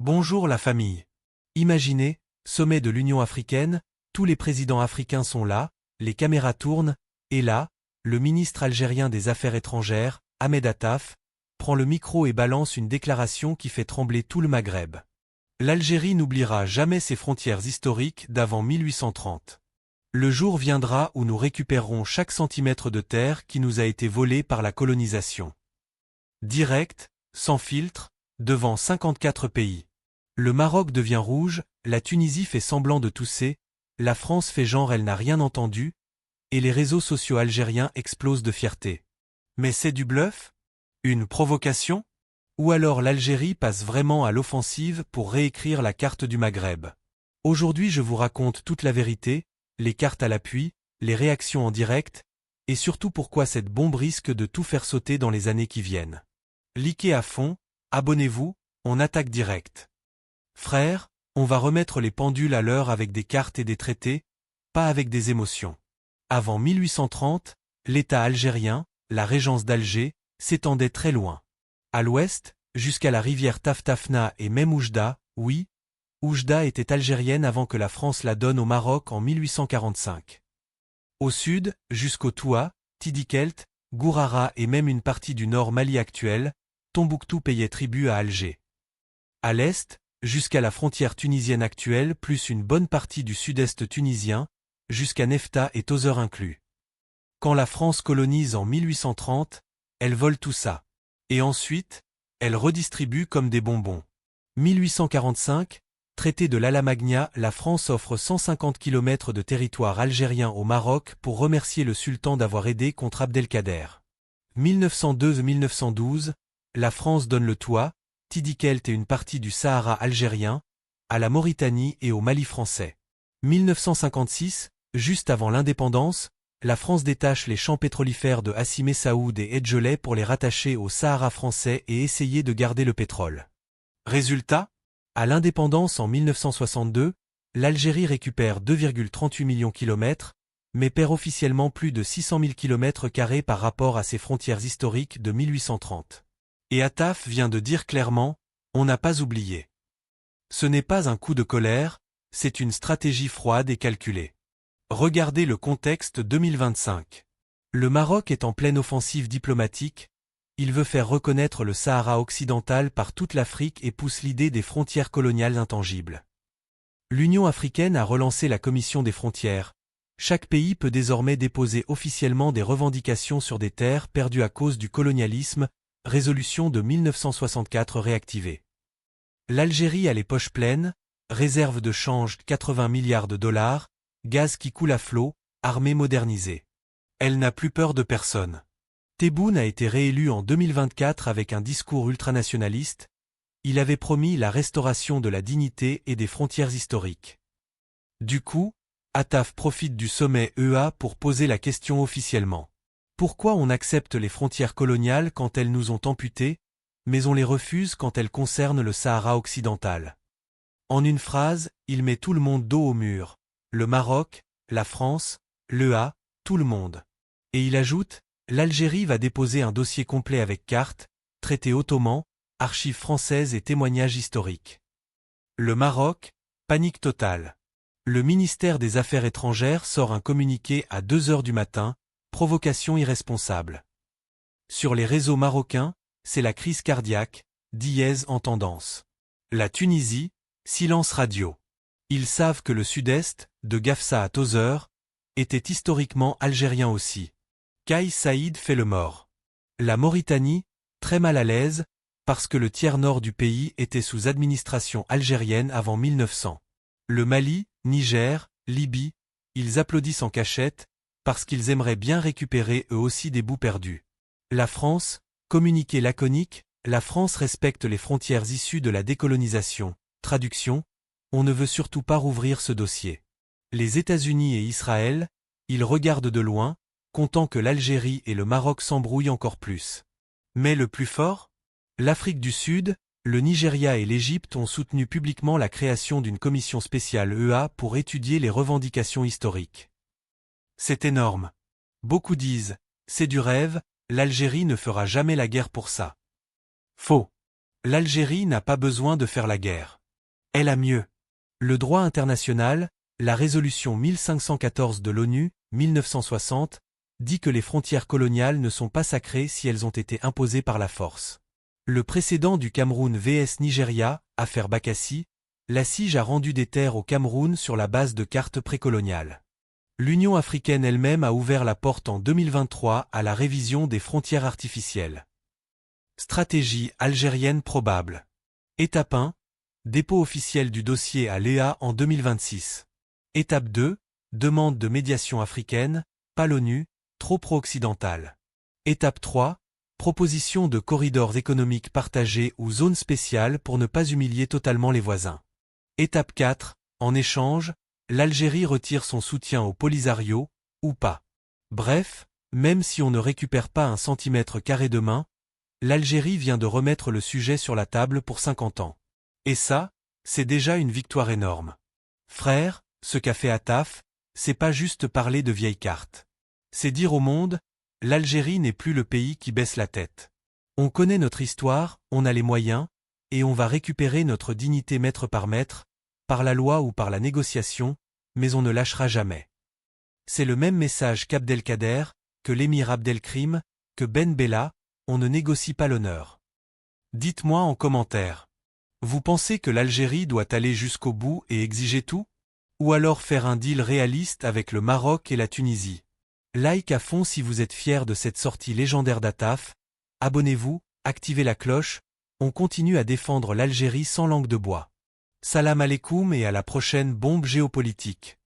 Bonjour la famille. Imaginez, sommet de l'Union africaine, tous les présidents africains sont là, les caméras tournent, et là, le ministre algérien des Affaires étrangères, Ahmed Attaf, prend le micro et balance une déclaration qui fait trembler tout le Maghreb. L'Algérie n'oubliera jamais ses frontières historiques d'avant 1830. Le jour viendra où nous récupérerons chaque centimètre de terre qui nous a été volé par la colonisation. Direct, sans filtre, devant 54 pays. Le Maroc devient rouge, la Tunisie fait semblant de tousser, la France fait genre elle n'a rien entendu, et les réseaux sociaux algériens explosent de fierté. Mais c'est du bluff? Une provocation? Ou alors l'Algérie passe vraiment à l'offensive pour réécrire la carte du Maghreb? Aujourd'hui je vous raconte toute la vérité, les cartes à l'appui, les réactions en direct, et surtout pourquoi cette bombe risque de tout faire sauter dans les années qui viennent. Likez à fond, abonnez-vous, on attaque direct. Frères, on va remettre les pendules à l'heure avec des cartes et des traités, pas avec des émotions. Avant 1830, l'État algérien, la régence d'Alger, s'étendait très loin. À l'ouest, jusqu'à la rivière Taftafna et même Oujda, oui, Oujda était algérienne avant que la France la donne au Maroc en 1845. Au sud, jusqu'au Toua, Tidikelt, Gourara et même une partie du nord Mali actuel, Tombouctou payait tribut à Alger. À l'est, jusqu'à la frontière tunisienne actuelle plus une bonne partie du sud-est tunisien, jusqu'à Nefta et Tozeur inclus. Quand la France colonise en 1830, elle vole tout ça. Et ensuite, elle redistribue comme des bonbons. 1845, traité de l'Alamagna, la France offre 150 km de territoire algérien au Maroc pour remercier le sultan d'avoir aidé contre Abdelkader. 1902-1912, la France donne le Toua, Tidikelt et une partie du Sahara algérien, à la Mauritanie et au Mali français. 1956, juste avant l'indépendance, la France détache les champs pétrolifères de Hassi Messaoud et Edgeley pour les rattacher au Sahara français et essayer de garder le pétrole. Résultat? À l'indépendance en 1962, l'Algérie récupère 2,38 millions de kilomètres, mais perd officiellement plus de 600 000 km² par rapport à ses frontières historiques de 1830. Et Attaf vient de dire clairement, on n'a pas oublié. Ce n'est pas un coup de colère, c'est une stratégie froide et calculée. Regardez le contexte 2025. Le Maroc est en pleine offensive diplomatique, il veut faire reconnaître le Sahara occidental par toute l'Afrique et pousse l'idée des frontières coloniales intangibles. L'Union africaine a relancé la commission des frontières. Chaque pays peut désormais déposer officiellement des revendications sur des terres perdues à cause du colonialisme, résolution de 1964 réactivée. L'Algérie a les poches pleines, réserve de change 80 milliards de dollars, gaz qui coule à flot, armée modernisée. Elle n'a plus peur de personne. Tebboune a été réélu en 2024 avec un discours ultranationaliste. Il avait promis la restauration de la dignité et des frontières historiques. Du coup, Attaf profite du sommet EA pour poser la question officiellement. Pourquoi on accepte les frontières coloniales quand elles nous ont amputés, mais on les refuse quand elles concernent le Sahara occidental? En une phrase, il met tout le monde dos au mur. Le Maroc, la France, l'EA, tout le monde. Et il ajoute, l'Algérie va déposer un dossier complet avec cartes, traités ottomans, archives françaises et témoignages historiques. Le Maroc, panique totale. Le ministère des Affaires étrangères sort un communiqué à 2 heures du matin, provocation irresponsable. Sur les réseaux marocains, c'est la crise cardiaque, dièse en tendance. La Tunisie, silence radio. Ils savent que le sud-est, de Gafsa à Tozeur, était historiquement algérien aussi. Kais Saïd fait le mort. La Mauritanie, très mal à l'aise, parce que le tiers nord du pays était sous administration algérienne avant 1900. Le Mali, Niger, Libye, ils applaudissent en cachette, parce qu'ils aimeraient bien récupérer eux aussi des bouts perdus. La France, communiqué laconique, la France respecte les frontières issues de la décolonisation. Traduction, on ne veut surtout pas rouvrir ce dossier. Les États-Unis et Israël, ils regardent de loin, comptant que l'Algérie et le Maroc s'embrouillent encore plus. Mais le plus fort? L'Afrique du Sud, le Nigeria et l'Égypte ont soutenu publiquement la création d'une commission spéciale EA pour étudier les revendications historiques. C'est énorme. Beaucoup disent, c'est du rêve, l'Algérie ne fera jamais la guerre pour ça. Faux. L'Algérie n'a pas besoin de faire la guerre. Elle a mieux. Le droit international, la résolution 1514 de l'ONU, 1960, dit que les frontières coloniales ne sont pas sacrées si elles ont été imposées par la force. Le précédent du Cameroun vs Nigeria, affaire Bakassi, la CIJ a rendu des terres au Cameroun sur la base de cartes précoloniales. L'Union africaine elle-même a ouvert la porte en 2023 à la révision des frontières artificielles. Stratégie algérienne probable. Étape 1. Dépôt officiel du dossier à l'EA en 2026. Étape 2. Demande de médiation africaine, pas l'ONU, trop pro-occidentale. Étape 3. Proposition de corridors économiques partagés ou zones spéciales pour ne pas humilier totalement les voisins. Étape 4. En échange, l'Algérie retire son soutien au Polisario, ou pas. Bref, même si on ne récupère pas un centimètre carré demain, l'Algérie vient de remettre le sujet sur la table pour 50 ans. Et ça, c'est déjà une victoire énorme. Frère, ce qu'a fait Attaf, c'est pas juste parler de vieilles cartes. C'est dire au monde, l'Algérie n'est plus le pays qui baisse la tête. On connaît notre histoire, on a les moyens, et on va récupérer notre dignité mètre par mètre, par la loi ou par la négociation, mais on ne lâchera jamais. C'est le même message qu'Abdelkader, que l'émir Abdelkrim, que Ben Bella, on ne négocie pas l'honneur. Dites-moi en commentaire. Vous pensez que l'Algérie doit aller jusqu'au bout et exiger tout? Ou alors faire un deal réaliste avec le Maroc et la Tunisie? Like à fond si vous êtes fiers de cette sortie légendaire d'Attaf, abonnez-vous, activez la cloche, on continue à défendre l'Algérie sans langue de bois. Salam alaikum et à la prochaine bombe géopolitique.